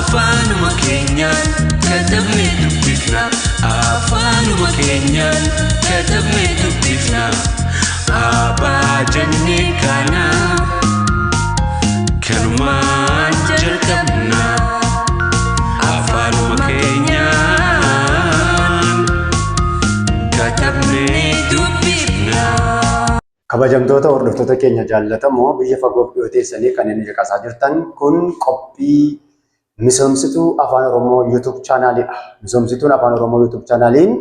afaanuma keenyaan katabnee dubbifna afaanuma keenyaan katabnee dubbifna abbaa jennee kana kanumaan jalqabna afaanuma keenyaan katabnee dubbifna. Kabajamtoota hordoftoota keenya jaallatamoo biyya fagoof dhiyoo teessanii kanneen caqasaa jirtan kun qophii misoomsituu Afaan Oromoo YouTube chaanaaliidha. Misoomsituun Afaan Oromoo YouTube chaanaaliin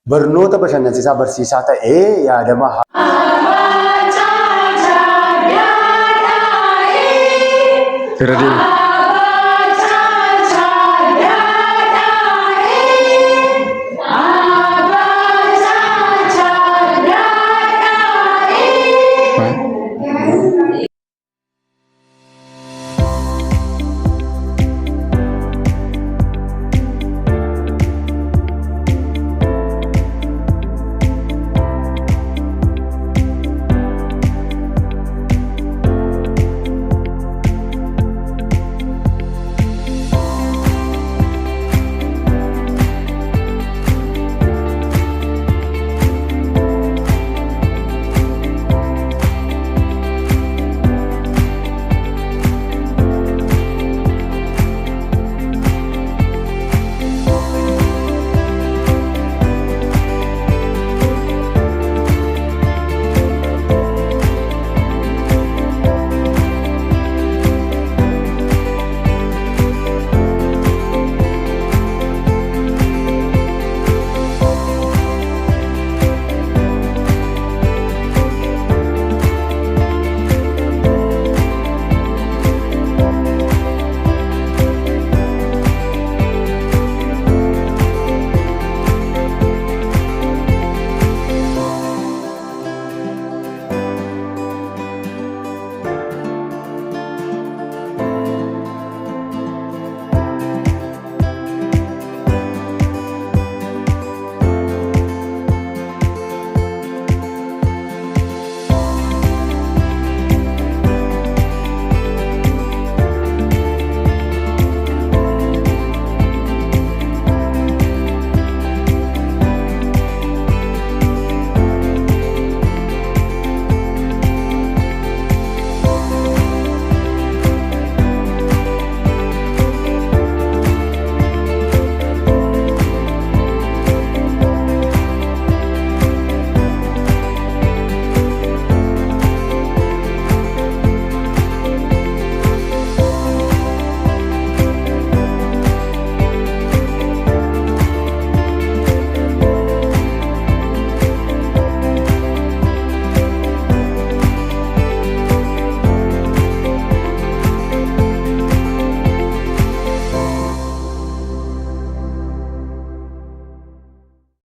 barnoota bashannansiisaa barsiisaa ta'ee yaadama irratti